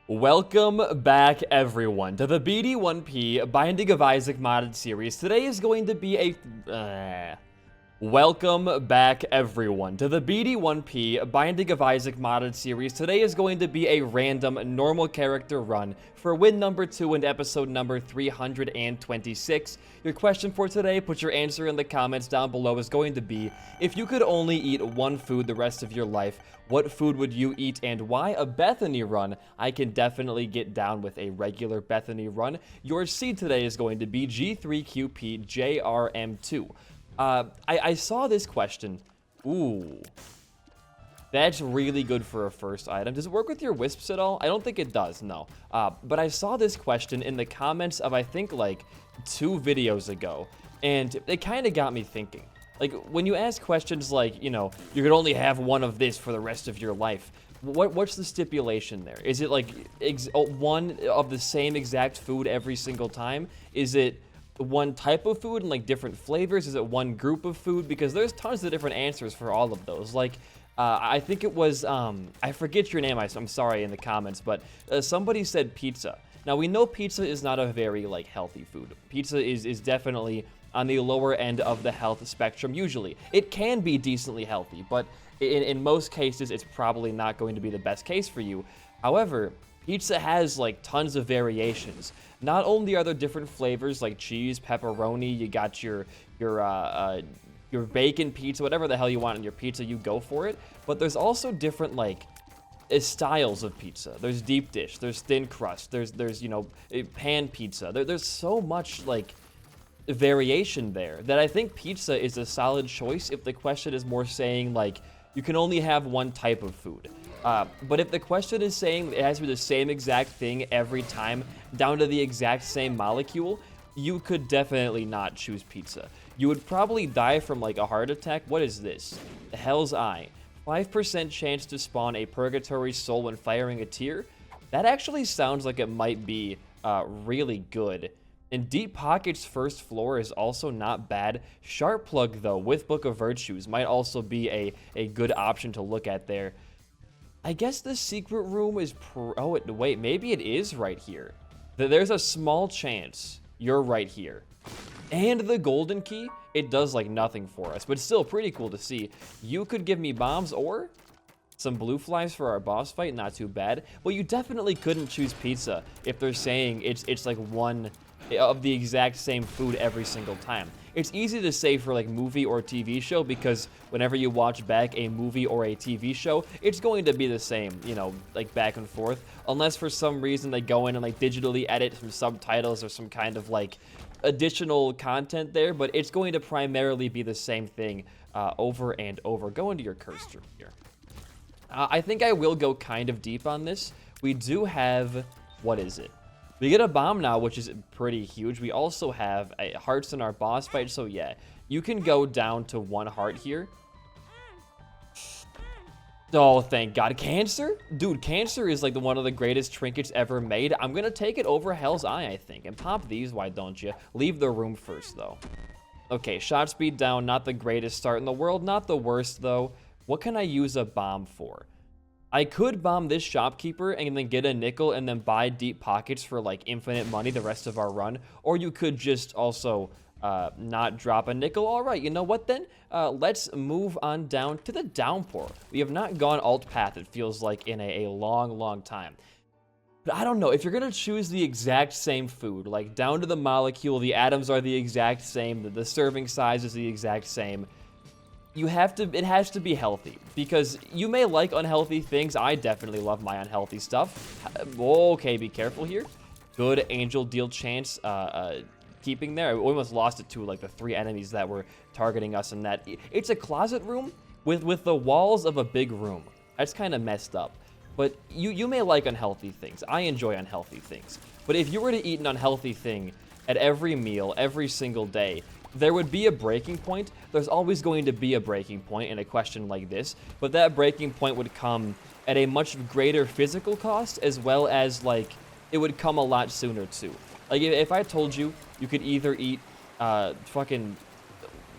Welcome back, everyone, to the BD1P Binding of Isaac modded series. Today is going to be a... Welcome back, everyone, to the BD1P Binding of Isaac modded series. Today is going to be a random normal character run for win number 2 and episode number 326. Your question for today, put your answer in the comments down below, is going to be, if you could only eat one food the rest of your life, what food would you eat and why? A Bethany run. I can definitely get down with a regular Bethany run. Your seed today is going to be G3QPJRM2. I saw this question. Ooh. That's really good for a first item. Does it work with your wisps at all? I don't think it does, no. But I saw this question in the comments of, I think, like, 2 videos ago. And it kind of got me thinking. Like, when you ask questions like, you know, you could only have one of this for the rest of your life, what's the stipulation there? Is it, like, one of the same exact food every single time? Is it one type of food and, like, different flavors? Is it one group of food? Because there's tons of different answers for all of those. Like, I think it was, I forget your name, I'm sorry in the comments, but somebody said pizza. Now, we know pizza is not a very, like, healthy food. Pizza is definitely on the lower end of the health spectrum, usually. It can be decently healthy, but in most cases, it's probably not going to be the best case for you. However, pizza has, like, tons of variations. Not only are there different flavors, like cheese, pepperoni, you got your bacon pizza, whatever the hell you want in your pizza, you go for it, but there's also different, like, styles of pizza. There's deep dish, there's thin crust, there's you know, pan pizza. There's so much, like, variation there that I think pizza is a solid choice if the question is more saying, like, you can only have one type of food. But if the question is saying it has to be the same exact thing every time, down to the exact same molecule, you could definitely not choose pizza. You would probably die from, like, a heart attack. What is this? The Hell's Eye. 5% chance to spawn a purgatory soul when firing a tear. That actually sounds like it might be really good. And Deep Pockets first floor is also not bad. Sharp Plug, though, with Book of Virtues, might also be a good option to look at there. I guess the secret room is oh, wait, maybe it is right here. There's a small chance you're right here. And the golden key, it does, like, nothing for us, but still pretty cool to see. You could give me bombs or some blue flies for our boss fight, not too bad. Well, you definitely couldn't choose pizza if they're saying it's like one of the exact same food every single time. It's easy to say for, like, movie or TV show, because whenever you watch back a movie or a TV show, it's going to be the same, you know, like, back and forth, unless for some reason they go in and, like, digitally edit some subtitles or some kind of, like, additional content there, but it's going to primarily be the same thing over and over. Go into your cursor here. I think I will go kind of deep on this. We do have, what is it? We get a bomb now, which is pretty huge. We also have hearts in our boss fight, so yeah, you can go down to 1 heart here. Oh, thank God. Cancer? Dude, cancer is, like, one of the greatest trinkets ever made. I'm gonna take it over Hell's Eye, I think, and pop these, why don't you? Leave the room first, though. Okay, shot speed down, not the greatest start in the world, not the worst, though. What can I use a bomb for? I could bomb this shopkeeper and then get a nickel and then buy Deep Pockets for, like, infinite money the rest of our run. Or you could just also not drop a nickel. All right, you know what then? Let's move on down to the downpour. We have not gone alt path, it feels like, in a long, long time. But I don't know, if you're gonna choose the exact same food, like down to the molecule, the atoms are the exact same, the serving size is the exact same, it has to be healthy, because you may like unhealthy things. I definitely love my unhealthy stuff. Okay, be careful here. Good angel deal chance keeping there. I almost lost it to, like, the 3 enemies that were targeting us in that. It's a closet room with the walls of a big room. That's kind of messed up. But you may like unhealthy things. I enjoy unhealthy things. But if you were to eat an unhealthy thing at every meal, every single day, there would be a breaking point. There's always going to be a breaking point in a question like this, but that breaking point would come at a much greater physical cost, as well as, like, it would come a lot sooner too. Like, if I told you you could either eat fucking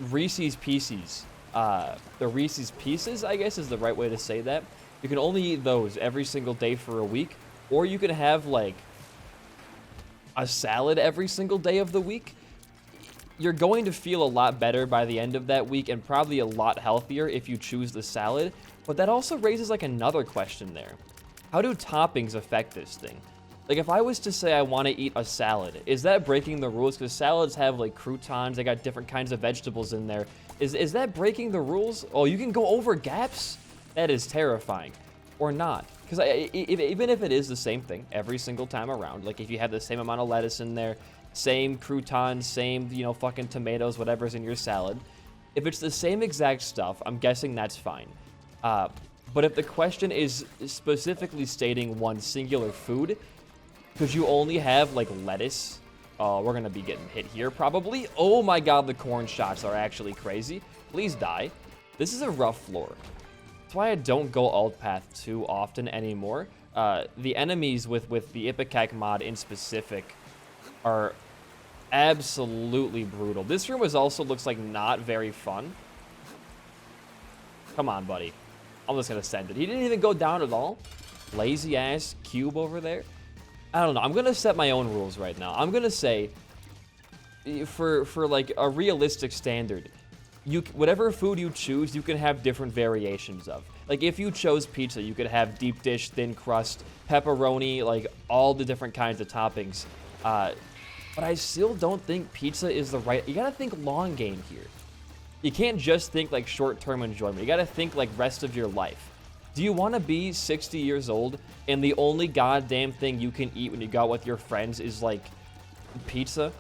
Reese's Pieces, the Reese's Pieces, I guess is the right way to say that. You can only eat those every single day for a week, or you can have like a salad every single day of the week. You're going to feel a lot better by the end of that week and probably a lot healthier if you choose the salad. But that also raises like another question there. How do toppings affect this thing? Like if I was to say I want to eat a salad, is that breaking the rules? Because salads have like croutons, they got different kinds of vegetables in there. Is that breaking the rules? Oh, you can go over gaps? That is terrifying. Or not. Because even if it is the same thing every single time around, like if you have the same amount of lettuce in there, same croutons, same, you know, fucking tomatoes, whatever's in your salad, if it's the same exact stuff, I'm guessing that's fine. But if the question is specifically stating one singular food, because you only have like lettuce, we're gonna be getting hit here probably. Oh my god, the corn shots are actually crazy. Please die. This is a rough floor. That's why I don't go alt path too often anymore. The enemies with the Ipecac mod in specific are absolutely brutal. This room also looks like not very fun. Come on, buddy. I'm just gonna send it. He didn't even go down at all. Lazy ass cube over there. I don't know. I'm gonna set my own rules right now. I'm gonna say, for like a realistic standard, whatever food you choose, you can have different variations of. Like if you chose pizza, you could have deep dish, thin crust, pepperoni, like all the different kinds of toppings. But I still don't think pizza is the right. You gotta think long game here. You can't just think like short-term enjoyment. You gotta think like rest of your life. Do you want to be 60 years old and the only goddamn thing you can eat when you go out with your friends is like pizza?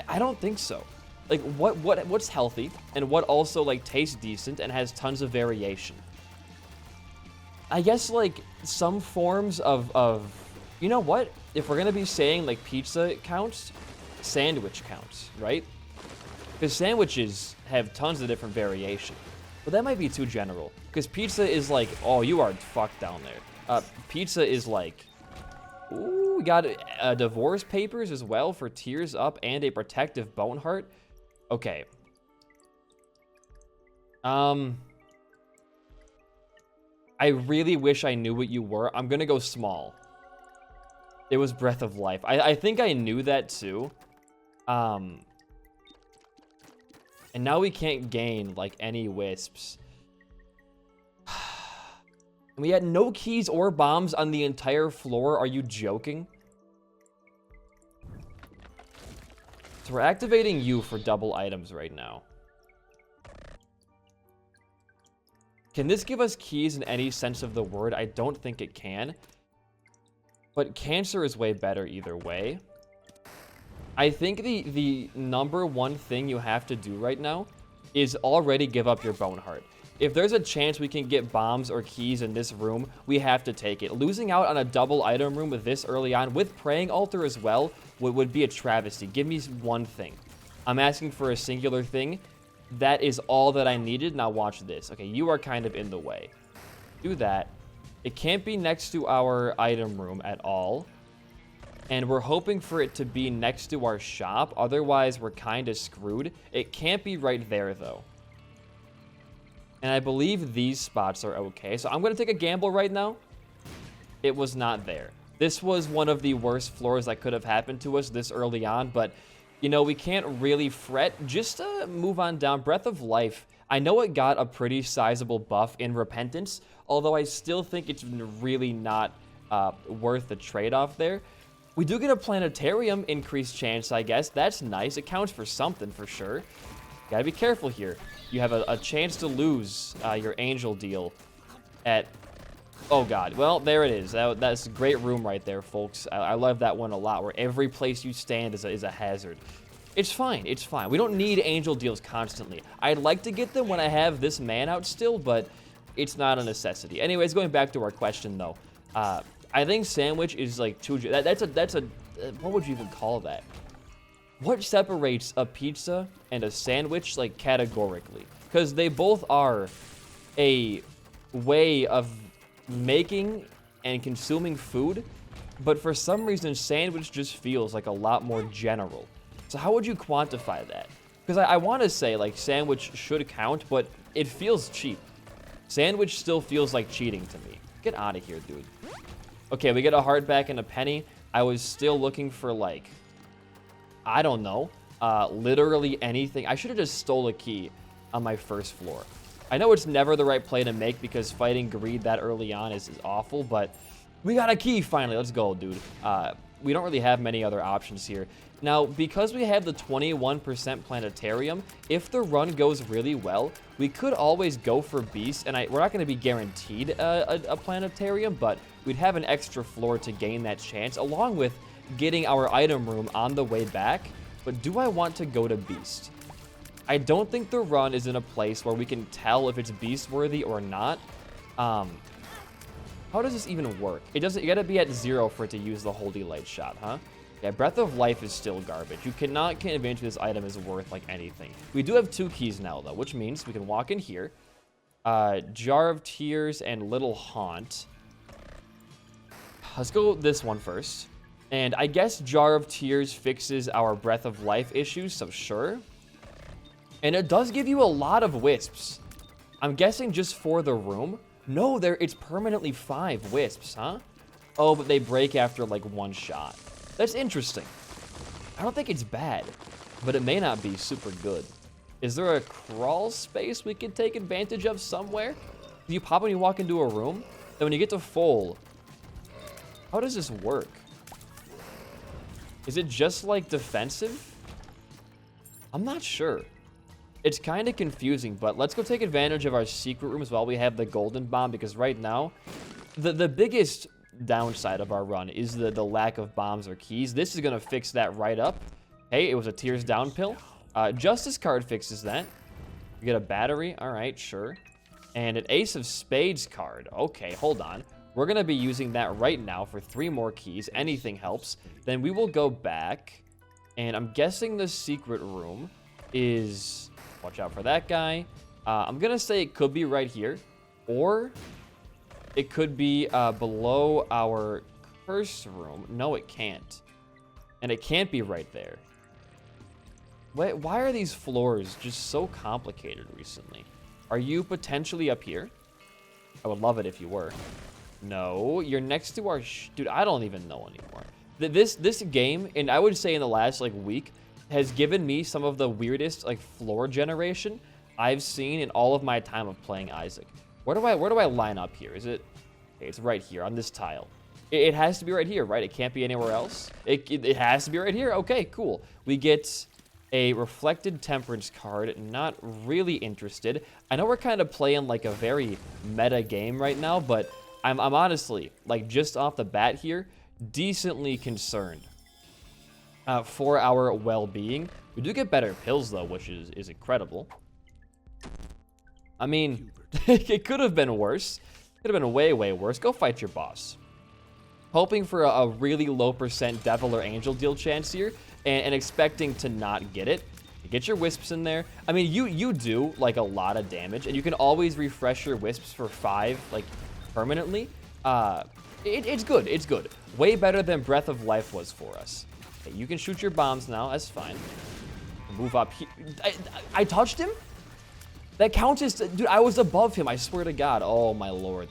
I don't think so. Like what's healthy and what also like tastes decent and has tons of variation? I guess like some forms of you know what? If we're gonna be saying like pizza counts, sandwich counts, right? Because sandwiches have tons of different variation. But that might be too general. Because pizza is like, oh, you are fucked down there. Pizza is like, ooh, we got divorce papers as well for tears up and a protective bone heart. Okay. I really wish I knew what you were. I'm gonna go small. It was Breath of Life. I think I knew that too. And now we can't gain, like, any wisps. And we had no keys or bombs on the entire floor. Are you joking? So we're activating you for double items right now. Can this give us keys in any sense of the word? I don't think it can. But cancer is way better either way. I think the number one thing you have to do right now is already give up your bone heart. If there's a chance we can get bombs or keys in this room, we have to take it. Losing out on a double item room with this early on, with praying altar as well, would be a travesty. Give me one thing. I'm asking for a singular thing. That is all that I needed. Now watch this. Okay, you are kind of in the way. Do that. It can't be next to our item room at all. And we're hoping for it to be next to our shop. Otherwise, we're kind of screwed. It can't be right there, though. And I believe these spots are okay. So I'm going to take a gamble right now. It was not there. This was one of the worst floors that could have happened to us this early on. But, you know, we can't really fret. Just move on down. Breath of Life. I know it got a pretty sizable buff in Repentance. Although I still think it's really not worth the trade-off there. We do get a planetarium increased chance, I guess. That's nice. It counts for something for sure. Gotta be careful here. You have a chance to lose your angel deal at... Oh, God. Well, there it is. That's a great room right there, folks. I love that one a lot, where every place you stand is a hazard. It's fine. It's fine. We don't need angel deals constantly. I'd like to get them when I have this man out still, but it's not a necessity. Anyways, going back to our question, though. I think sandwich is like too... That's a... What would you even call that? What separates a pizza and a sandwich, like, categorically? Because they both are a way of making and consuming food, but for some reason, sandwich just feels like a lot more general. So how would you quantify that? Because I want to say, like, sandwich should count, but it feels cheap. Sandwich still feels like cheating to me. Get out of here, dude. Okay, we get a heart back and a penny. I was still looking for, like, I don't know, literally anything. I should have just stole a key on my first floor. I know it's never the right play to make because fighting greed that early on is awful, but we got a key finally. Let's go, dude. We don't really have many other options here. Now, because we have the 21% planetarium, if the run goes really well, we could always go for beast, and we're not going to be guaranteed a planetarium, but we'd have an extra floor to gain that chance, along with getting our item room on the way back. But do I want to go to beast? I don't think the run is in a place where we can tell if it's beast worthy or not. How does this even work? It doesn't. You gotta be at 0 for it to use the Holy Light shot, huh? Yeah, Breath of Life is still garbage. You cannot convince me this item is worth like anything. We do have 2 keys now though, which means we can walk in here. Jar of Tears and Little Haunt. Let's go this one first. And I guess Jar of Tears fixes our Breath of Life issues, so sure. And it does give you a lot of wisps. I'm guessing just for the room. No, it's permanently 5 wisps, huh? Oh, but they break after like 1 shot. That's interesting. I don't think it's bad, but it may not be super good. Is there a crawl space we can take advantage of somewhere? Do you pop when you walk into a room? Then when you get to full, how does this work? Is it just like defensive? I'm not sure. It's kind of confusing, but let's go take advantage of our secret rooms while we have the golden bomb, because right now, the biggest downside of our run is the lack of bombs or keys. This is going to fix that right up. Hey, it was a tears down pill. Justice card fixes that. We get a battery. All right, sure. And an ace of spades card. Okay, hold on. We're going to be using that right now for 3 more keys. Anything helps. Then we will go back, and I'm guessing the secret room is... Watch out for that guy. I'm going to say it could be right here, or it could be below our curse room. No, it can't. And it can't be right there. Why are these floors just so complicated recently? Are you potentially up here? I would love it if you were. No, you're next to our... Dude, I don't even know anymore. This game, and I would say in the last like week, has given me some of the weirdest like floor generation I've seen in all of my time of playing Isaac. Where do I line up here? Is it... Okay, it's right here on this tile. It has to be right here, right? It can't be anywhere else. It has to be right here. Okay, cool. We get a reflected temperance card. Not really interested. I know we're kind of playing like a very meta game right now, but I'm honestly, like just off the bat here, decently concerned for our well-being. We do get better pills though, which is incredible. I mean, it could have been worse. Could have been way, way worse. Go fight your boss. Hoping for a really low % devil or angel deal chance here, and expecting to not get it. You get your wisps in there. I mean, you do like a lot of damage, and you can always refresh your wisps for 5 like permanently. It's good. It's good. Way better than Breath of Life was for us. Okay, you can shoot your bombs now. That's fine. Move up here. I touched him? That counts as... Dude, I was above him. I swear to God. Oh, my Lord.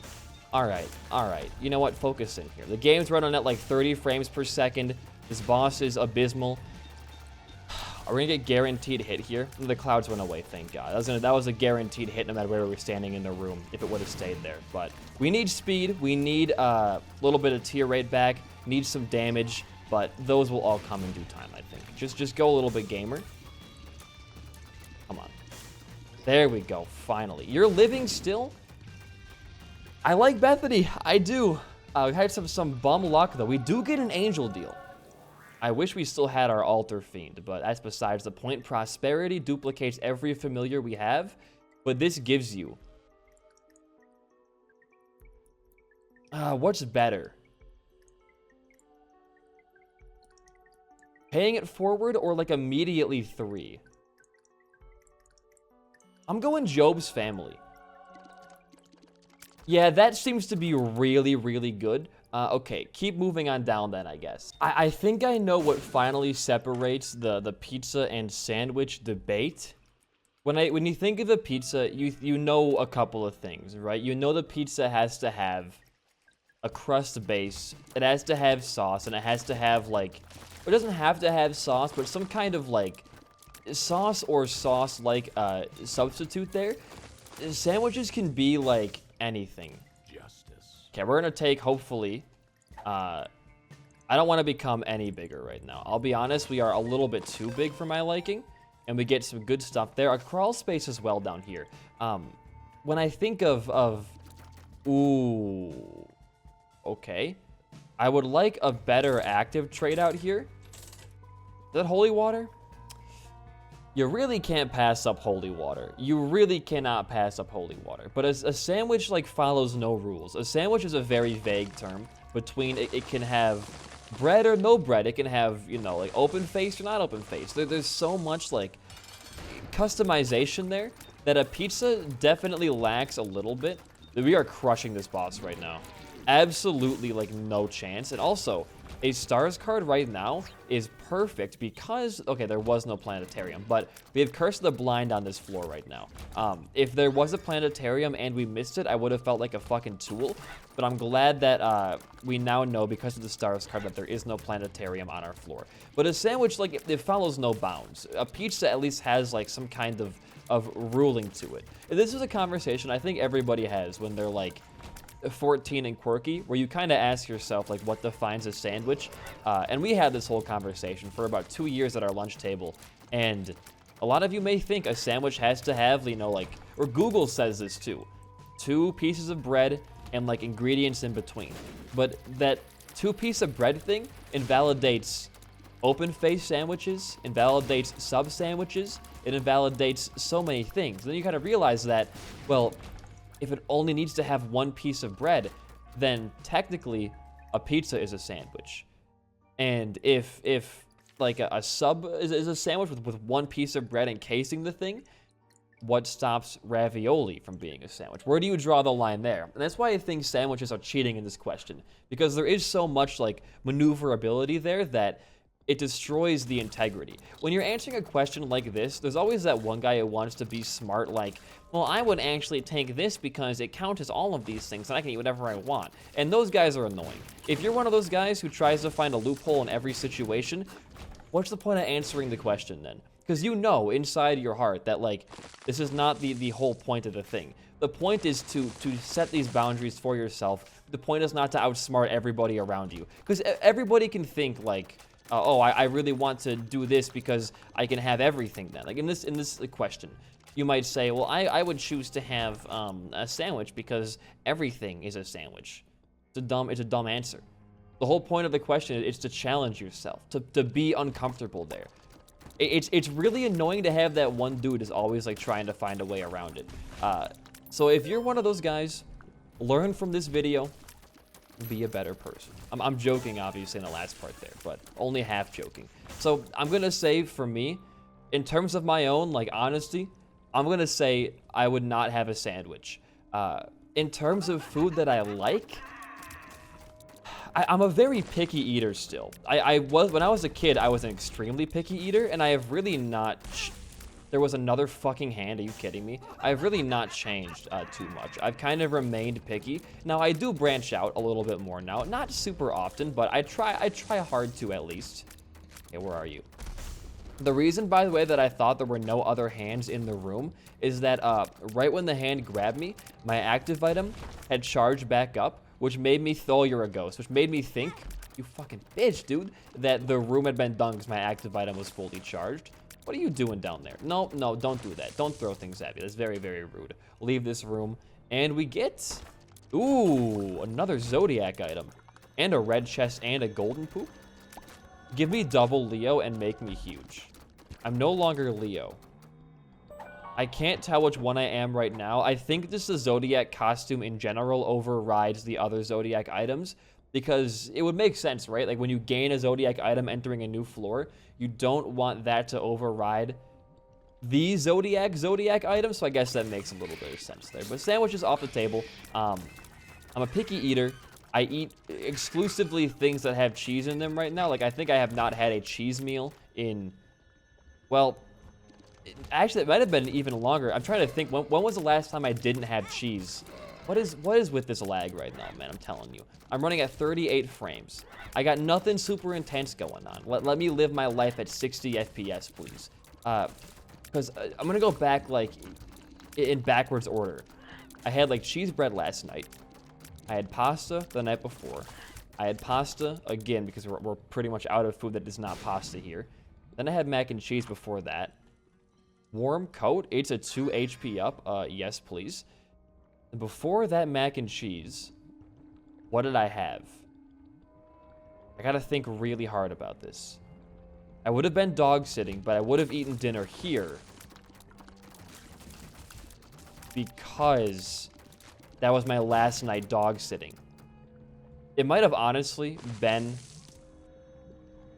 All right. All right. You know what? Focus in here. The game's running at like 30 frames per second. This boss is abysmal. Are we going to get guaranteed hit here? The clouds went away, thank God. That was a guaranteed hit no matter where we were standing in the room, if it would have stayed there. But we need speed. We need a little bit of tier rate back. Need some damage. But those will all come in due time, I think. Just go a little bit gamer. Come on. There we go, finally. You're living still? I like Bethany, I do. We had some bum luck, though. We do get an angel deal. I wish we still had our altar fiend, but that's besides the point. Prosperity duplicates every familiar we have, but this gives you... what's better? Paying it forward or like immediately 3? I'm going Job's family. Yeah, that seems to be really, really good. Okay, keep moving on down then, I guess. I think I know what finally separates the pizza and sandwich debate. When you think of a pizza, you know a couple of things, right? You know the pizza has to have a crust base. It has to have sauce, and it has to have, like, it doesn't have to have sauce, but some kind of, like, sauce or sauce-like substitute there. Sandwiches can be, like, anything. Okay, we're gonna take, hopefully, I don't want to become any bigger right now. I'll be honest, we are a little bit too big for my liking, and we get some good stuff there. A crawl space as well down here. When I think of ooh, okay. I would like a better active trade out here. Is that holy water? You really can't pass up holy water. You really cannot pass up holy water. But a sandwich, like, follows no rules. A sandwich is a very vague term between it can have bread or no bread. It can have, you know, like, open face or not open face. There's so much, like, customization there that a pizza definitely lacks a little bit. We are crushing this boss right now. Absolutely, like, no chance. And also, a stars card right now is perfect because, okay, there was no planetarium, but we have Curse of the Blind on this floor right now. If there was a planetarium and we missed it, I would have felt like a fucking tool. But I'm glad that we now know, because of the stars card, that there is no planetarium on our floor. But a sandwich, like, it follows no bounds. A pizza at least has, like, some kind of ruling to it. And this is a conversation I think everybody has when they're, like, 14 and quirky, where you kind of ask yourself, like, what defines a sandwich? And we had this whole conversation for about 2 years at our lunch table, and a lot of you may think a sandwich has to have, you know, like, or Google says this too, 2 pieces of bread and, like, ingredients in between. But that 2-piece of bread thing invalidates open face sandwiches, invalidates sub sandwiches, it invalidates so many things. And then you kind of realize that, well, if it only needs to have 1 piece of bread, then technically a pizza is a sandwich. And if like a sub is a sandwich with 1 piece of bread encasing the thing, what stops ravioli from being a sandwich? Where do you draw the line there? And that's why I think sandwiches are cheating in this question, because there is so much, like, maneuverability there that it destroys the integrity. When you're answering a question like this, there's always that one guy who wants to be smart, like, well, I would actually take this because it counts as all of these things and I can eat whatever I want. And those guys are annoying. If you're one of those guys who tries to find a loophole in every situation, what's the point of answering the question then? Because you know inside your heart that, like, this is not the whole point of the thing. The point is to set these boundaries for yourself. The point is not to outsmart everybody around you. Because everybody can think, like, oh, I really want to do this because I can have everything then. Like, in this question, you might say, well, I would choose to have a sandwich because everything is a sandwich. It's a dumb answer. The whole point of the question is to challenge yourself, to be uncomfortable there. It's really annoying to have that one dude is always, like, trying to find a way around it. So if you're one of those guys, learn from this video. Be a better person. I'm joking, obviously, in the last part there, but only half joking. So I'm gonna say, for me, in terms of my own, like, honesty, I'm gonna say I would not have a sandwich. In terms of food that I like, I'm a very picky eater still. When I was a kid, I was an extremely picky eater, and I have really not. There was another fucking hand. Are you kidding me? I've really not changed too much. I've kind of remained picky. Now, I do branch out a little bit more now. Not super often, but I try hard to, at least. Okay, where are you? The reason, by the way, that I thought there were no other hands in the room is that right when the hand grabbed me, my active item had charged back up, which made me think, you're a ghost, which made me think, you fucking bitch, dude, that the room had been done because my active item was fully charged. What are you doing down there? No, don't do that. Don't throw things at me. That's very, very rude. Leave this room. And we get, ooh, another Zodiac item. And a red chest and a golden poop. Give me double Leo and make me huge. I'm no longer Leo. I can't tell which one I am right now. I think just the Zodiac costume in general overrides the other Zodiac items, because it would make sense, right? Like, when you gain a Zodiac item entering a new floor, you don't want that to override the Zodiac item, so I guess that makes a little bit of sense there. But sandwiches off the table. I'm a picky eater. I eat exclusively things that have cheese in them right now. Like, I think I have not had a cheese meal in, well, actually, it might have been even longer. I'm trying to think, when was the last time I didn't have cheese What is with this lag right now, man? I'm telling you. I'm running at 38 frames. I got nothing super intense going on. Let me live my life at 60 FPS, please. Because I'm going to go back, like, in backwards order. I had, like, cheese bread last night. I had pasta the night before. I had pasta again because we're pretty much out of food that is not pasta here. Then I had mac and cheese before that. Warm coat. It's a 2 HP up. Yes, please. And before that mac and cheese, what did I have? I gotta think really hard about this. I would have been dog sitting, but I would have eaten dinner here. Because that was my last night dog sitting. It might have honestly been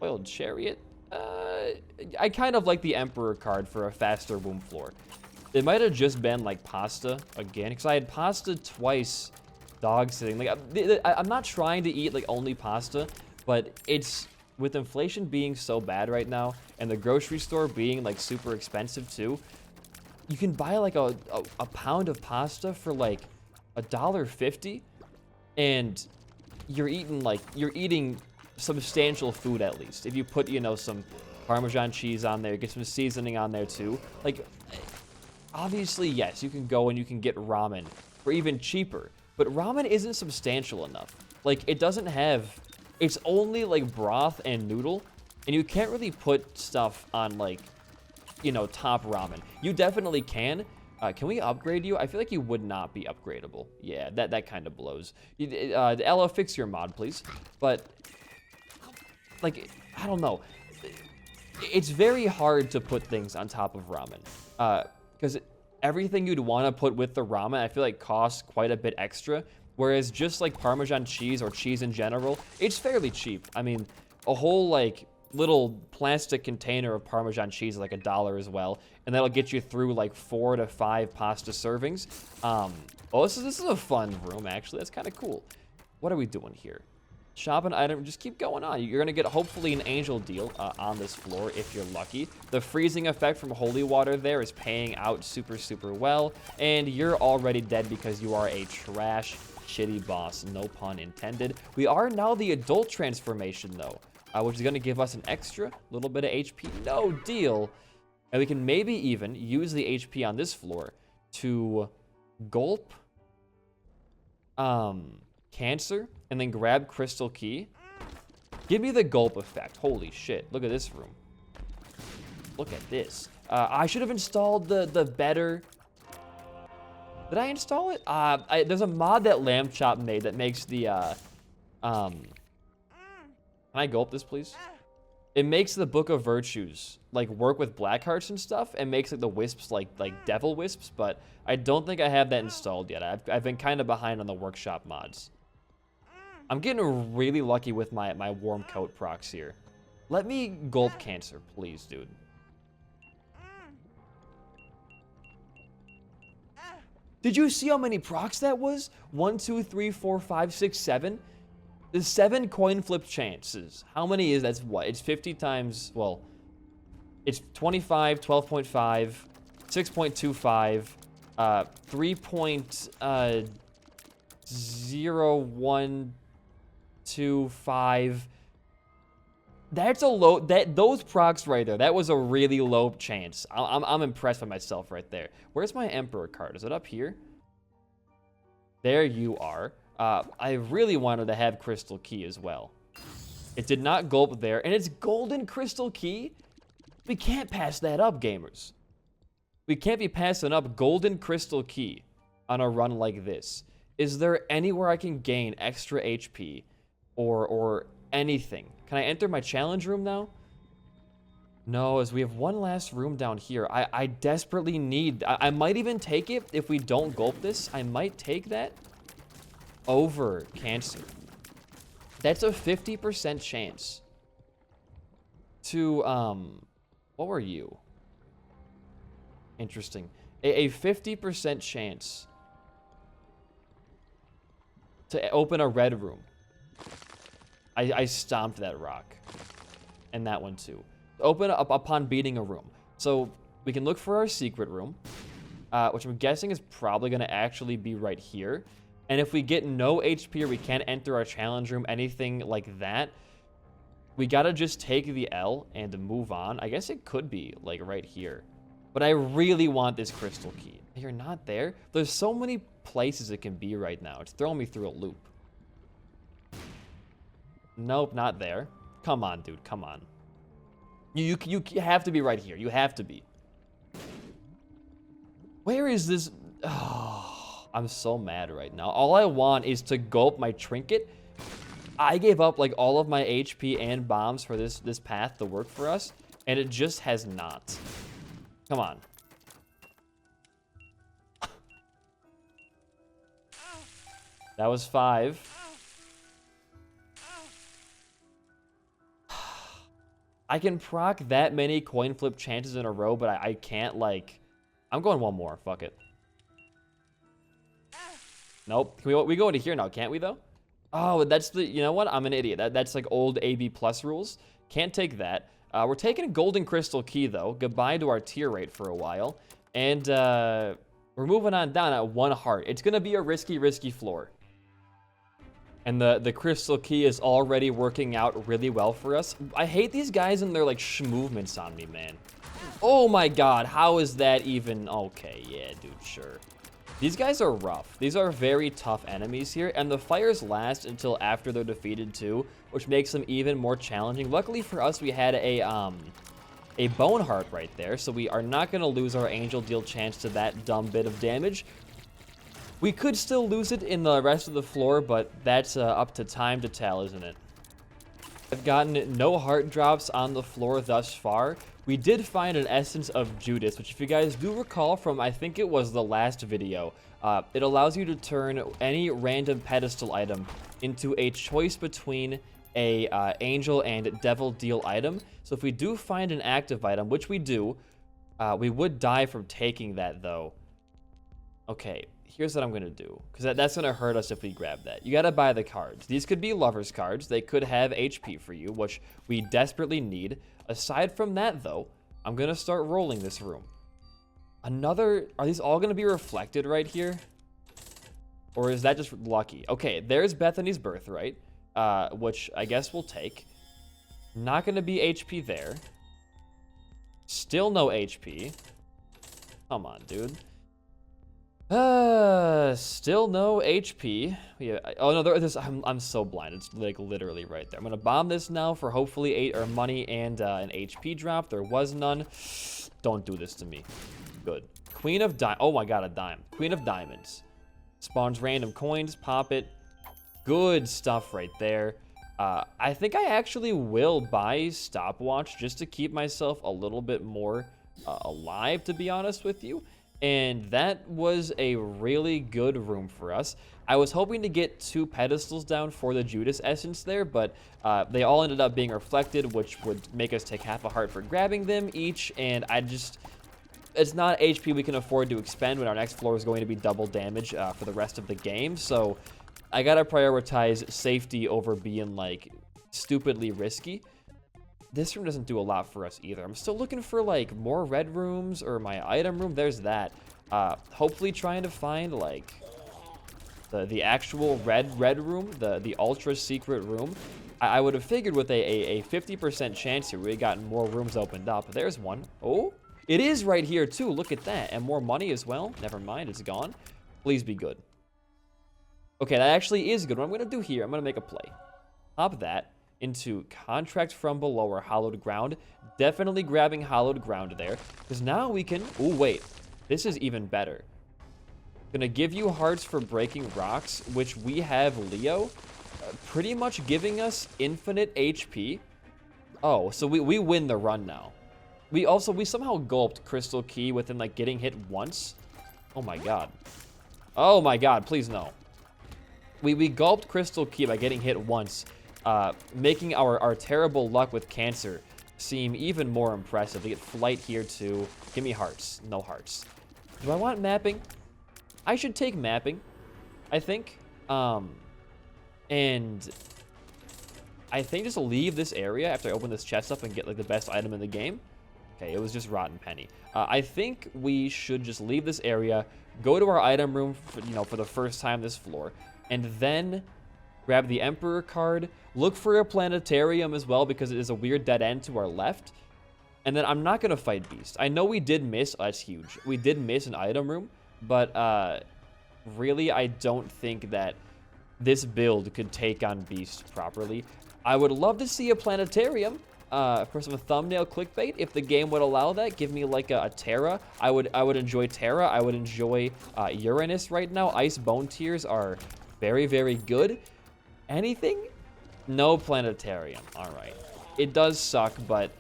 Oiled Chariot. I kind of like the Emperor card for a faster womb floor. It might have just been like pasta again, because I had pasta twice dog sitting. Like I'm not trying to eat like only pasta, but it's with inflation being so bad right now and the grocery store being like super expensive too. You can buy like a pound of pasta for like $1.50, and you're eating substantial food at least. If you put, you know, some Parmesan cheese on there, get some seasoning on there too. Like, obviously, yes, you can go and you can get ramen for even cheaper, but ramen isn't substantial enough. Like, it doesn't have, it's only like broth and noodle, and you can't really put stuff on like, you know, top ramen. You definitely can. Can we upgrade you? I feel like you would not be upgradable. Yeah, that kind of blows. Ella, fix your mod, please. But, like, I don't know. It's very hard to put things on top of ramen. Because everything you'd want to put with the ramen, I feel like costs quite a bit extra. Whereas just like Parmesan cheese or cheese in general, it's fairly cheap. I mean, a whole like little plastic container of Parmesan cheese is like $1 as well, and that'll get you through like 4 to 5 pasta servings. Oh, this is a fun room actually. That's kind of cool. What are we doing here? Shop an item, just keep going on. You're gonna get hopefully an angel deal on this floor if you're lucky. The freezing effect from holy water there is paying out super, super well, and you're already dead because you are a trash, shitty boss, no pun intended. We are now the adult transformation though, which is gonna give us an extra little bit of HP, no deal. And we can maybe even use the HP on this floor to gulp Cancer, and then grab Crystal Key. Give me the gulp effect. Holy shit. Look at this room. Look at this. I should have installed the better... Did I install it? There's a mod that Lamb Chop made that makes the... Can I gulp this, please? It makes the Book of Virtues, like, work with black hearts and stuff, and makes like the wisps like devil wisps, but I don't think I have that installed yet. I've been kind of behind on the workshop mods. I'm getting really lucky with my warm coat procs here. Let me gulp Cancer, please, dude. Did you see how many procs that was? 1, 2, 3, 4, 5, 6, 7. There's 7 coin flip chances. How many is that's what? It's 50 times, well, it's 25, 12.5, 6.25, 3.0125. That's a low, those procs right there, that was a really low chance. I'm impressed by myself right there. Where's my Emperor card? Is it up here? There you are. I really wanted to have Crystal Key as well. It did not gulp there, and it's Golden Crystal Key? We can't pass that up, gamers. We can't be passing up Golden Crystal Key on a run like this. Is there anywhere I can gain extra HP or anything? Can I enter my challenge room now? No, as we have one last room down here. I desperately need... I might even take it if we don't gulp this. I might take that over Cancer. That's a 50% chance to, what were you? Interesting. A 50% chance to open a red room. I stomped that rock. And that one too. Open up upon beating a room. So we can look for our secret room. which I'm guessing is probably going to actually be right here. And if we get no HP or we can't enter our challenge room, anything like that, we got to just take the L and move on. I guess it could be like right here. But I really want this crystal key. You're not there? There's so many places it can be right now. It's throwing me through a loop. Nope, not there. Come on, dude. Come on. You have to be right here. You have to be. Where is this? Oh, I'm so mad right now. All I want is to gulp my trinket. I gave up like all of my HP and bombs for this path to work for us, and it just has not. Come on. That was 5. I can proc that many coin flip chances in a row, but I can't, like... I'm going one more. Fuck it. Nope. Can we go into here now, can't we, though? Oh, that's the... You know what? I'm an idiot. That's like old AB plus rules. Can't take that. We're taking a golden crystal key, though. Goodbye to our tier rate for a while. And we're moving on down at 1 heart. It's going to be a risky floor. And the crystal key is already working out really well for us. I hate these guys and their, like, movements on me, man. Oh, my God. How is that even... Okay, yeah, dude, sure. These guys are rough. These are very tough enemies here, and the fires last until after they're defeated, too, which makes them even more challenging. Luckily for us, we had a bone heart right there, so we are not going to lose our angel deal chance to that dumb bit of damage. We could still lose it in the rest of the floor, but that's up to time to tell, isn't it? I've gotten no heart drops on the floor thus far. We did find an essence of Judas, which if you guys do recall from, I think it was the last video, it allows you to turn any random pedestal item into a choice between a angel and devil deal item. So if we do find an active item, which we do, we would die from taking that though. Okay. Here's what I'm going to do, because that's going to hurt us if we grab that. You got to buy the cards. These could be lovers cards. They could have HP for you, which we desperately need. Aside from that, though, I'm going to start rolling this room. Are these all going to be reflected right here? Or is that just lucky? Okay, there's Bethany's birthright, which I guess we'll take. Not going to be HP there. Still no HP. Come on, dude. Still no HP. Yeah. Oh no, I'm so blind. It's like literally right there. I'm gonna bomb this now for hopefully 8 or money and an HP drop. There was none. Don't do this to me. Good. Queen of Diamonds. Oh my God, a dime. Queen of Diamonds. Spawns random coins. Pop it. Good stuff right there. I think I actually will buy stopwatch just to keep myself a little bit more alive, to be honest with you. And that was a really good room for us. I was hoping to get 2 pedestals down for the Judas essence there, but they all ended up being reflected, which would make us take half a heart for grabbing them each. And it's not HP we can afford to expend when our next floor is going to be double damage for the rest of the game. So I gotta prioritize safety over being like stupidly risky. This room doesn't do a lot for us either. I'm still looking for like more red rooms or my item room. There's that. Hopefully trying to find like the actual red room, the ultra secret room. I would have figured with a 50% chance here we had gotten more rooms opened up. There's one. Oh, it is right here too. Look at that. And more money as well. Never mind, it's gone. Please be good. Okay, that actually is good. What I'm gonna do here, I'm gonna make a play. Pop that into contract from below or hallowed ground. Definitely grabbing hallowed ground there, because now we can... Oh, wait. This is even better. Gonna give you hearts for breaking rocks, which we have Leo, pretty much giving us infinite HP. Oh, so we win the run now. We somehow gulped crystal key within like getting hit once. Oh my God. Oh my God, please no. We gulped crystal key by getting hit once. Making our terrible luck with cancer seem even more impressive. We get flight here too. Give me hearts. No hearts. Do I want mapping? I should take mapping, I think. And I think just leave this area after I open this chest up and get like the best item in the game. Okay, it was just rotten penny. I think we should just leave this area, go to our item room, for the first time this floor, and then grab the Emperor card, look for a planetarium as well because it is a weird dead end to our left, and then I'm not going to fight Beast. I know we did miss, that's huge, we did miss an item room, but really I don't think that this build could take on Beast properly. I would love to see a planetarium for some thumbnail clickbait. If the game would allow that, give me like a Terra. I would enjoy Terra. I would enjoy Uranus right now. Ice Bone Tears are very, very good. Anything? No planetarium. All right. It does suck, but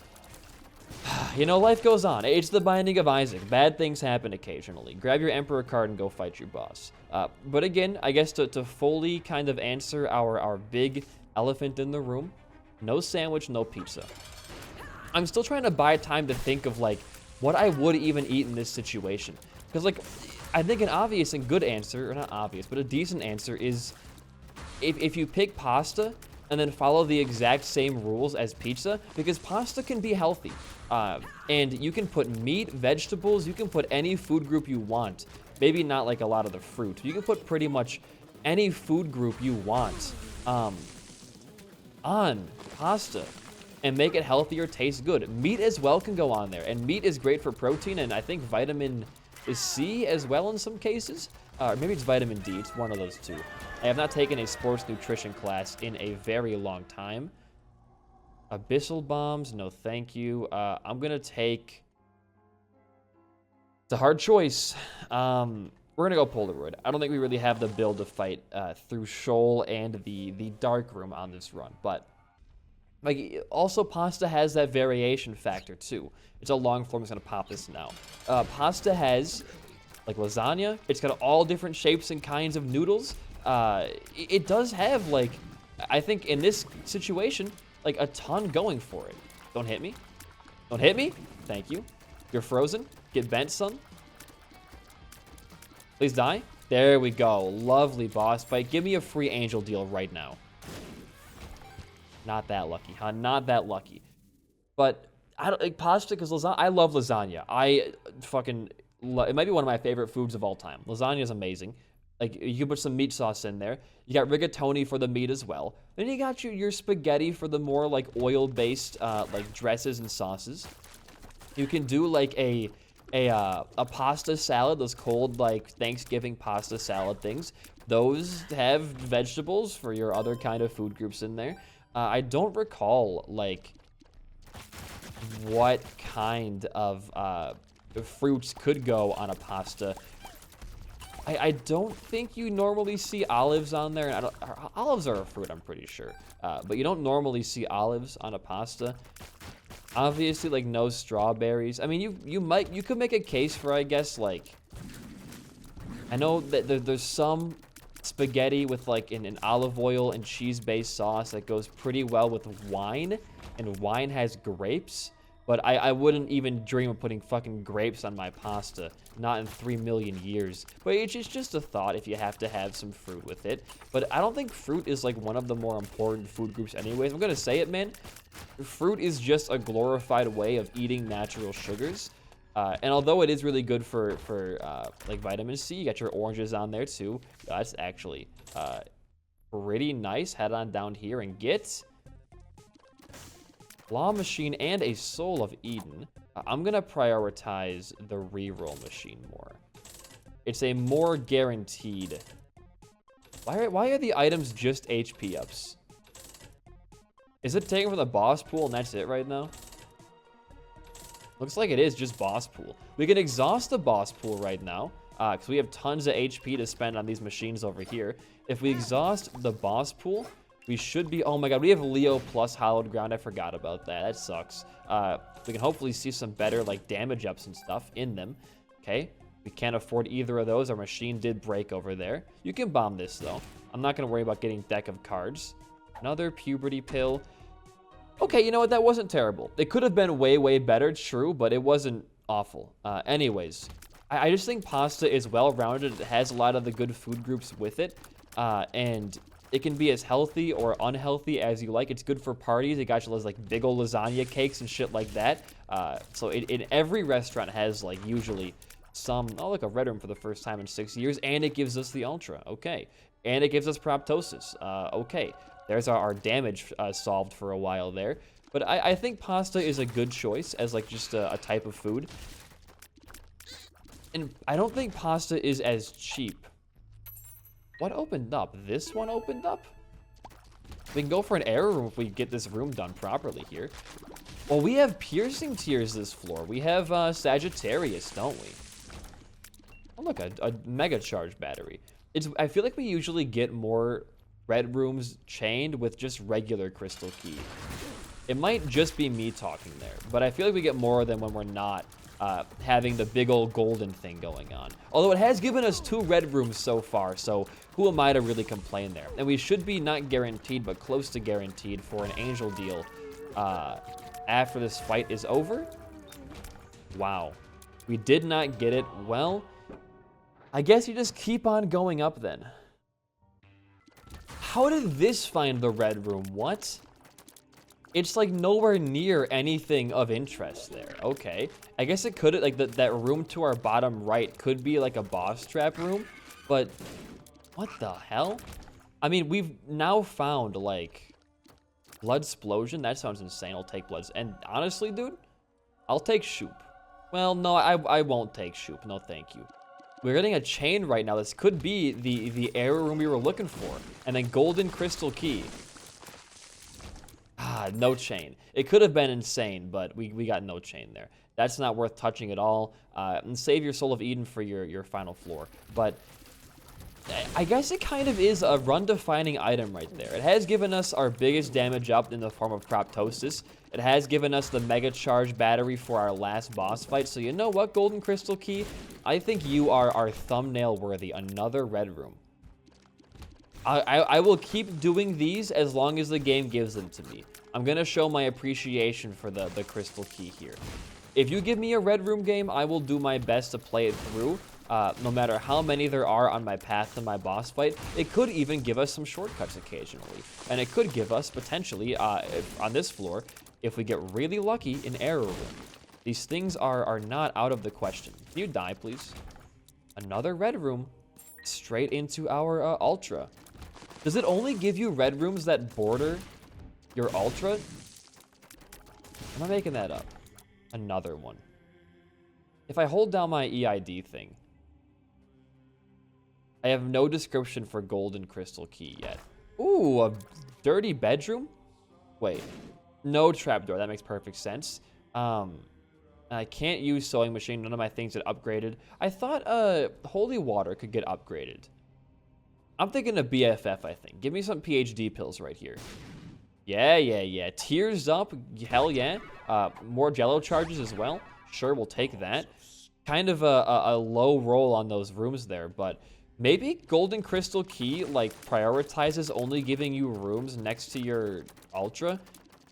life goes on. It's the Binding of Isaac. Bad things happen occasionally. Grab your Emperor card and go fight your boss. But again, I guess to fully kind of answer our big elephant in the room, no sandwich, no pizza. I'm still trying to buy time to think of, like, what I would even eat in this situation. Because, like, I think an obvious and good answer, or not obvious, but a decent answer is if you pick pasta and then follow the exact same rules as pizza, because pasta can be healthy. And you can put meat, vegetables, you can put any food group you want. Maybe not like a lot of the fruit. You can put pretty much any food group you want on pasta and make it healthier, taste good. Meat as well can go on there, and meat is great for protein, and I think vitamin C as well in some cases. Or maybe it's vitamin D, it's one of those two. I have not taken a sports nutrition class in a very long time. Abyssal bombs, no thank you. I'm gonna take, it's a hard choice. We're gonna go Polaroid. I don't think we really have the build to fight through Shoal and the dark room on this run, but like also pasta has that variation factor too. It's a long form. I'm just gonna pop this now. Pasta has like lasagna. It's got all different shapes and kinds of noodles. It does have, like, I think in this situation, like a ton going for it. Don't hit me. Don't hit me. Thank you. You're frozen. Get bent, son. Please die. There we go. Lovely boss fight. Give me a free angel deal right now. Not that lucky, huh? Not that lucky. But I don't like pasta because lasagna. I love lasagna. It might be one of my favorite foods of all time. Lasagna is amazing. Like, you can put some meat sauce in there. You got rigatoni for the meat as well. Then you got your spaghetti for the more, like, oil-based, like, dresses and sauces. You can do, like, a pasta salad, those cold, like, Thanksgiving pasta salad things. Those have vegetables for your other kind of food groups in there. I don't recall, like, what kind of fruits could go on a pasta. I don't think you normally see olives on there. Olives are a fruit, I'm pretty sure. But you don't normally see olives on a pasta. Obviously, like, no strawberries. I mean, you could make a case for, I guess, like, I know that there's some spaghetti with, like, an olive oil and cheese-based sauce that goes pretty well with wine, and wine has grapes. But I wouldn't even dream of putting fucking grapes on my pasta. Not in 3 million years. But it's just a thought if you have to have some fruit with it. But I don't think fruit is like one of the more important food groups anyways. I'm gonna say it, man. Fruit is just a glorified way of eating natural sugars. And although it is really good for like vitamin C, you got your oranges on there too. That's actually pretty nice. Head on down here and get Claw Machine and a Soul of Eden. I'm gonna prioritize the reroll machine more. It's a more guaranteed. Why are the items just HP ups? Is it taken from the boss pool and that's it right now? Looks like it is just boss pool. We can exhaust the boss pool right now because we have tons of HP to spend on these machines over here. If we exhaust the boss pool, we should be, oh my god, we have Leo plus Hallowed Ground. I forgot about that. That sucks. We can hopefully see some better, like, damage ups and stuff in them. Okay. We can't afford either of those. Our machine did break over there. You can bomb this, though. I'm not going to worry about getting deck of cards. Another puberty pill. Okay, you know what? That wasn't terrible. It could have been way, way better, true, but it wasn't awful. Anyways, I just think pasta is well-rounded. It has a lot of the good food groups with it. And It can be as healthy or unhealthy as you like. It's good for parties. It got you those like big old lasagna cakes and shit like that. So in every restaurant has like usually some, oh, like a red room for the first time in 6 years, and it gives us the ultra. Okay. And it gives us proptosis. Okay. There's our damage solved for a while there. But I think pasta is a good choice as like just a type of food. And I don't think pasta is as cheap. What opened up? This one opened up? We can go for an error room if we get this room done properly here. Well, we have piercing tiers this floor. We have Sagittarius, don't we? Oh, look, a mega charge battery. I feel like we usually get more red rooms chained with just regular crystal key. It might just be me talking there, but I feel like we get more than when we're not having the big old golden thing going on. Although it has given us 2 red rooms so far, so who am I to really complain there? And we should be not guaranteed, but close to guaranteed for an angel deal after this fight is over. Wow. We did not get it. Well, I guess you just keep on going up then. How did this find the red room? What? It's like nowhere near anything of interest there. Okay. I guess it could, like that room to our bottom right could be like a boss trap room, but what the hell? I mean, we've now found like blood explosion. That sounds insane. I'll take bloods. And honestly, dude, I'll take Shoop. Well, no, I won't take Shoop. No, thank you. We're getting a chain right now. This could be the error room we were looking for. And then golden crystal key. Ah, no chain. It could have been insane, but we got no chain there. That's not worth touching at all. And save your Soul of Eden for your final floor. But I guess it kind of is a run-defining item right there. It has given us our biggest damage up in the form of proptosis. It has given us the mega charge battery for our last boss fight. So you know what, Golden Crystal Key? I think you are our thumbnail worthy. Another red room. I will keep doing these as long as the game gives them to me. I'm going to show my appreciation for the crystal key here. If you give me a red room game, I will do my best to play it through, no matter how many there are on my path to my boss fight. It could even give us some shortcuts occasionally. And it could give us, potentially, on this floor, if we get really lucky, an error room. These things are not out of the question. Can you die, please? Another red room. Straight into our ultra. Does it only give you red rooms that border your ultra? Am I making that up? Another one. If I hold down my EID thing, I have no description for golden crystal key yet. Ooh, a dirty bedroom? Wait, no trapdoor. That makes perfect sense. I can't use sewing machine. None of my things get upgraded. I thought holy water could get upgraded. I'm thinking of BFF, I think. Give me some PhD pills right here. Yeah. Tears up. Hell yeah. More jello charges as well. Sure, we'll take that. Kind of a low roll on those rooms there, but maybe Golden Crystal Key, like, prioritizes only giving you rooms next to your Ultra.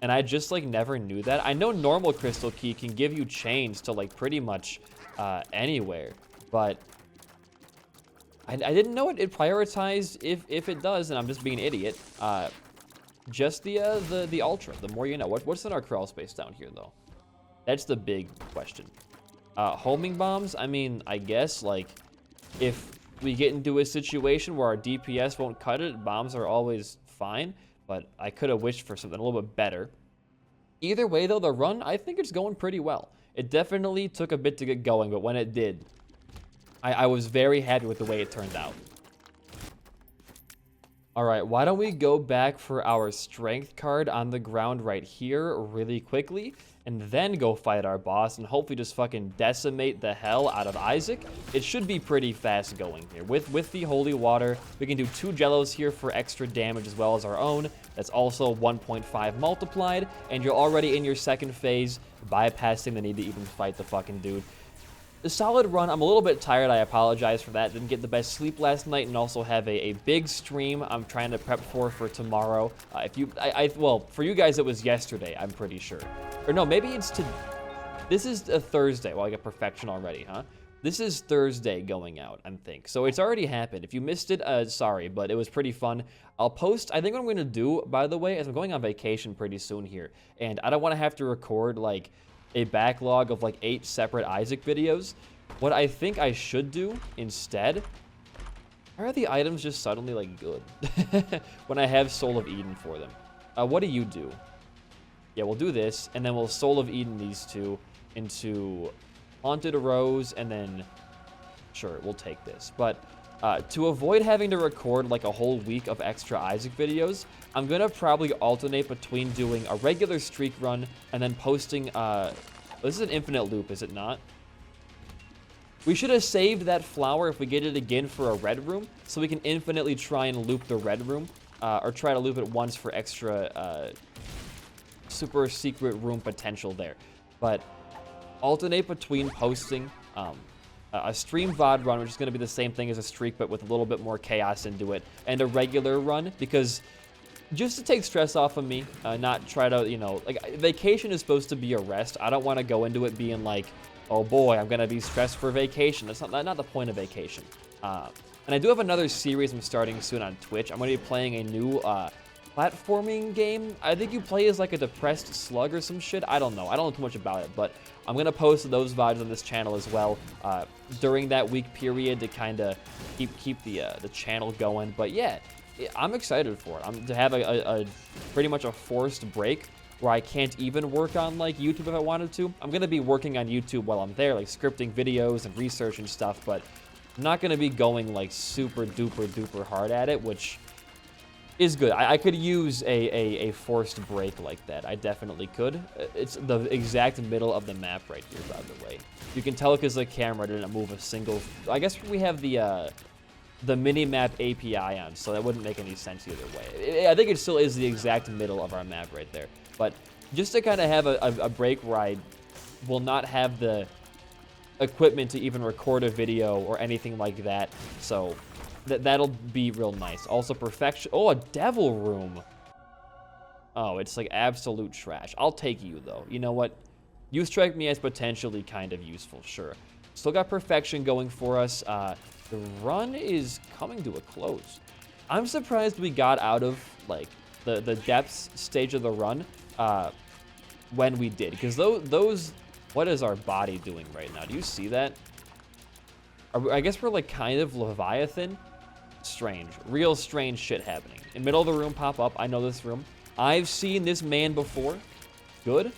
And I just, like, never knew that. I know normal Crystal Key can give you chains to, like, pretty much anywhere. But I didn't know it prioritized if it does, and I'm just being an idiot. Just the Ultra, the more you know. What's in our crawl space down here, though? That's the big question. Homing bombs, I mean, I guess, like, if we get into a situation where our DPS won't cut it, bombs are always fine. But I could have wished for something a little bit better. Either way, though, the run, I think it's going pretty well. It definitely took a bit to get going, but when it did, I was very happy with the way it turned out. All right, why don't we go back for our strength card on the ground right here really quickly, and then go fight our boss and hopefully just fucking decimate the hell out of Isaac. It should be pretty fast going here. With the holy water, we can do 2 jellos here for extra damage as well as our own. That's also 1.5 multiplied, and you're already in your second phase, bypassing the need to even fight the fucking dude. The solid run. I'm a little bit tired. I apologize for that. Didn't get the best sleep last night, and also have a big stream I'm trying to prep for tomorrow. Well, for you guys, it was yesterday, I'm pretty sure. Or no, maybe it's this is a Thursday. Well, I got perfection already, huh? This is Thursday going out, I think. So it's already happened. If you missed it, sorry, but it was pretty fun. I'll post, I think what I'm going to do, by the way, is I'm going on vacation pretty soon here. And I don't want to have to record, like, a backlog of, like, 8 separate Isaac videos. What I think I should do instead... Why are the items just suddenly, like, good? When I have Soul of Eden for them. What do you do? Yeah, we'll do this, and then we'll Soul of Eden these two into Haunted Rose, and then... Sure, we'll take this. But to avoid having to record, like, a whole week of extra Isaac videos, I'm going to probably alternate between doing a regular streak run and then posting... this is an infinite loop, is it not? We should have saved that flower if we get it again for a red room, so we can infinitely try and loop the red room, or try to loop it once for extra super secret room potential there. But alternate between posting a stream VOD run, which is going to be the same thing as a streak, but with a little bit more chaos into it, and a regular run, because just to take stress off of me, not try to, you know, like, vacation is supposed to be a rest. I don't want to go into it being like, oh boy, I'm going to be stressed for vacation. That's not the point of vacation. And I do have another series I'm starting soon on Twitch. I'm going to be playing a new platforming game. I think you play as like a depressed slug or some shit. I don't know. I don't know too much about it, but I'm going to post those VODs on this channel as well during that week period to kind of keep the channel going. But yeah, I'm excited for it. To have a pretty much a forced break where I can't even work on, like, YouTube if I wanted to. I'm going to be working on YouTube while I'm there, like, scripting videos and research and stuff, but I'm not going to be going, like, super duper hard at it, which is good. I could use a forced break like that. I definitely could. It's the exact middle of the map right here, by the way. You can tell because the camera didn't move a single... I guess we have the mini-map API on, so that wouldn't make any sense either way. I think it still is the exact middle of our map right there. But just to kind of have a break where I will not have the equipment to even record a video or anything like that. So that'll be real nice. Also, perfection. Oh, a devil room. Oh, it's like absolute trash. I'll take you, though. You know what? You strike me as potentially kind of useful, sure. Still got perfection going for us. The run is coming to a close. I'm surprised we got out of, like, the depths stage of the run when we did. Because those... What is our body doing right now? Do you see that? I guess we're, like, kind of Leviathan. Strange. Real strange shit happening. In middle of the room, pop up. I know this room. I've seen this man before. Good.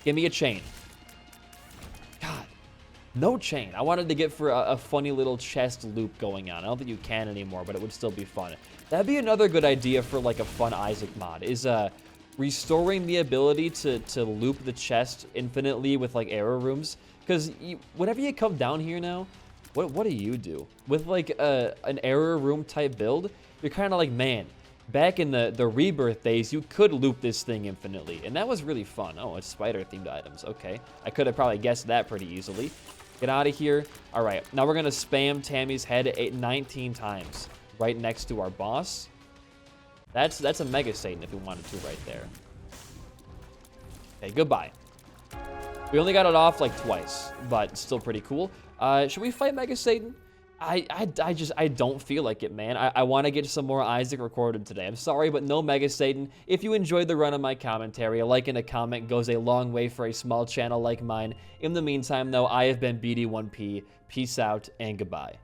Give me a chain. God. No chain. I wanted to get for a funny little chest loop going on. I don't think you can anymore, but it would still be fun. That'd be another good idea for, like, a fun Isaac mod, is restoring the ability to loop the chest infinitely with, like, error rooms. Because whenever you come down here now, what do you do? With, like, an error room type build, you're kind of like, man, back in the rebirth days, you could loop this thing infinitely. And that was really fun. Oh, it's spider-themed items. Okay. I could have probably guessed that pretty easily. Get out of here. All right. Now we're going to spam Tammy's head 19 times right next to our boss. That's a Mega Satan if we wanted to right there. Okay, goodbye. We only got it off like twice, but still pretty cool. Should we fight Mega Satan? I don't feel like it, man. I want to get some more Isaac recorded today. I'm sorry, but no Mega Satan. If you enjoyed the run of my commentary, a like and a comment goes a long way for a small channel like mine. In the meantime, though, I have been BD1P. Peace out and goodbye.